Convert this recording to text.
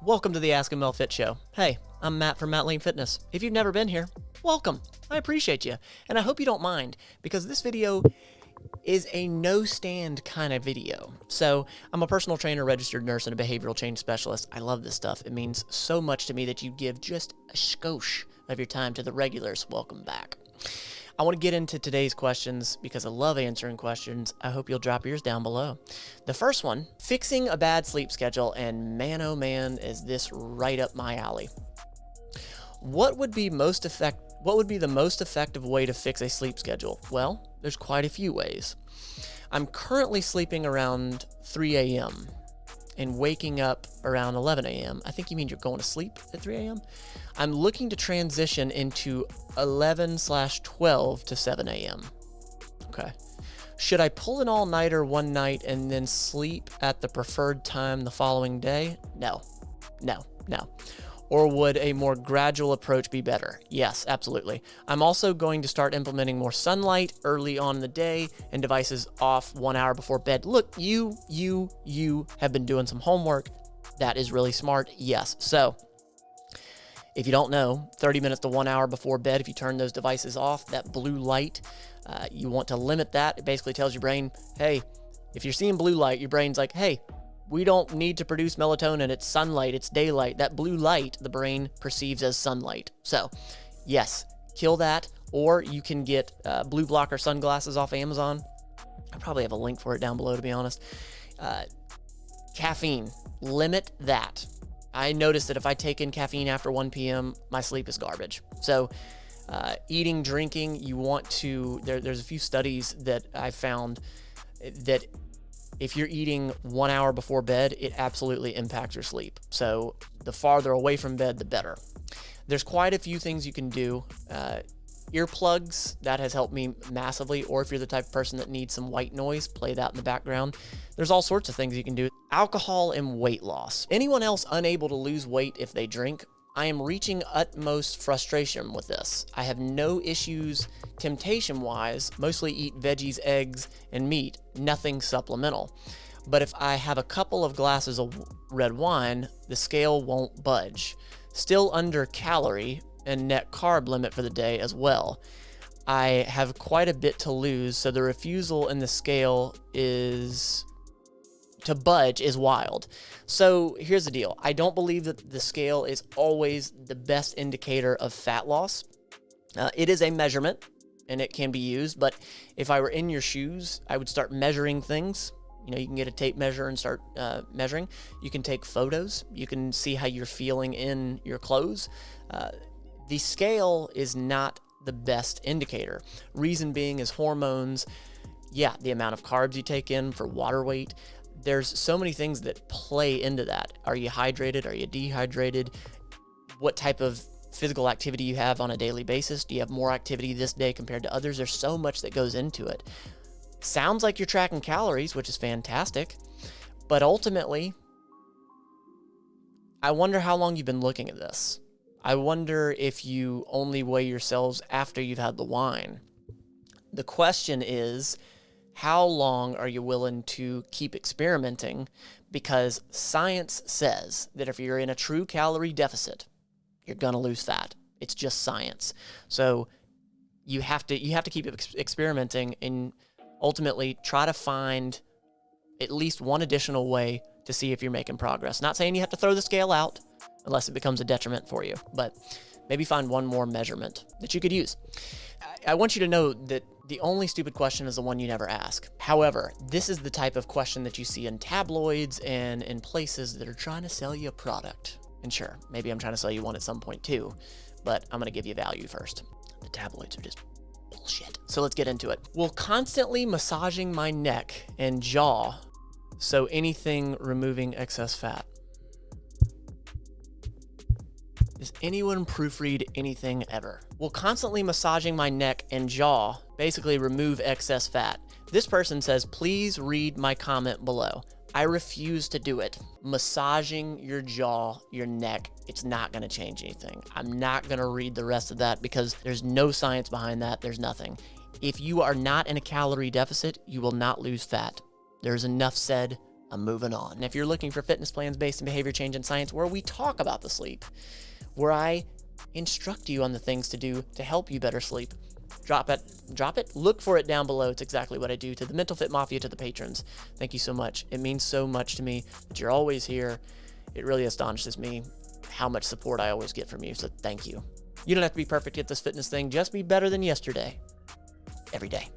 Welcome to the Ask Mel Fit Show. Hey, I'm Matt from Matt Lean Fitness. If you've never been here, welcome. I appreciate you, and I hope you don't mind, because this video is a no-stand kind of video. So, I'm a personal trainer, registered nurse, and a behavioral change specialist. I love this stuff. It means so much to me that you give just a skosh of your time to the regulars. Welcome back. I want to get into today's questions because I love answering questions. I hope you'll drop yours down below. The first one, fixing a bad sleep schedule, and man oh man, is this right up my alley. What would be the most effective way to fix a sleep schedule? Well, there's quite a few ways. I'm currently sleeping around 3 a.m. and waking up around 11 a.m. I think you mean you're going to sleep at 3 a.m.? I'm looking to transition into 11/12 to 7 a.m. Okay. Should I pull an all-nighter one night and then sleep at the preferred time the following day? No. Or would a more gradual approach be better? Yes, absolutely. I'm also going to start implementing more sunlight early on in the day and devices off 1 hour before bed. Look, you have been doing some homework. That is really smart. Yes. So, if you don't know, 30 minutes to 1 hour before bed, if you turn those devices off, that blue light, you want to limit that. It basically tells your brain, hey, if you're seeing blue light, your brain's like, hey, we don't need to produce melatonin. It's sunlight. It's daylight. That blue light, the brain perceives as sunlight. So, yes, kill that. Or you can get blue blocker sunglasses off Amazon. I probably have a link for it down below, to be honest. Caffeine, limit that. I noticed that if I take in caffeine after 1 p.m., my sleep is garbage. So, eating, drinking, you want to, there's a few studies that I found that if you're eating 1 hour before bed, it absolutely impacts your sleep. So the farther away from bed, the better. There's quite a few things you can do. Earplugs, that has helped me massively. Or if you're the type of person that needs some white noise, play that in the background. There's all sorts of things you can do. Alcohol and weight loss. Anyone else unable to lose weight if they drink? I am reaching utmost frustration with this. I have no issues temptation-wise, mostly eat veggies, eggs, and meat, nothing supplemental. But if I have a couple of glasses of red wine, the scale won't budge. Still under calorie and net carb limit for the day as well. I have quite a bit to lose, so the refusal in the scale to budge is wild. So here's the deal. I don't believe that the scale is always the best indicator of fat loss. It is a measurement and it can be used, but if I were in your shoes, I would start measuring things. You know, you can get a tape measure and start measuring. You can take photos. You can see how you're feeling in your clothes. The scale is not the best indicator. Reason being is hormones. Yeah, the amount of carbs you take in for water weight. There's so many things that play into that. Are you hydrated? Are you dehydrated? What type of physical activity you have on a daily basis? Do you have more activity this day compared to others? There's so much that goes into it. Sounds like you're tracking calories, which is fantastic. But ultimately, I wonder how long you've been looking at this. I wonder if you only weigh yourselves after you've had the wine. The question is, how long are you willing to keep experimenting? Because science says that if you're in a true calorie deficit, you're going to lose fat. It's just science. So you have to keep experimenting and ultimately try to find at least one additional way to see if you're making progress. Not saying you have to throw the scale out unless it becomes a detriment for you, but maybe find one more measurement that you could use. I want you to know that the only stupid question is the one you never ask. However, this is the type of question that you see in tabloids and in places that are trying to sell you a product. And sure, maybe I'm trying to sell you one at some point too, but I'm going to give you value first. The tabloids are just bullshit. So let's get into it. Will constantly massaging my neck and jaw, so anything removing excess fat. Does anyone proofread anything ever? Will constantly massaging my neck and jaw basically remove excess fat? This person says, please read my comment below. I refuse to do it. Massaging your jaw, your neck, it's not going to change anything. I'm not going to read the rest of that because there's no science behind that. There's nothing. If you are not in a calorie deficit, you will not lose fat. There's enough said I'm moving on. And if you're looking for fitness plans based in behavior change and science where we talk about the sleep, where I instruct you on the things to do to help you better sleep, drop it, look for it down below. It's exactly what I do to the Mental Fit Mafia, to the patrons. Thank you so much. It means so much to me that you're always here. It really astonishes me how much support I always get from you, so thank you. You don't have to be perfect at this fitness thing, just be better than yesterday, every day.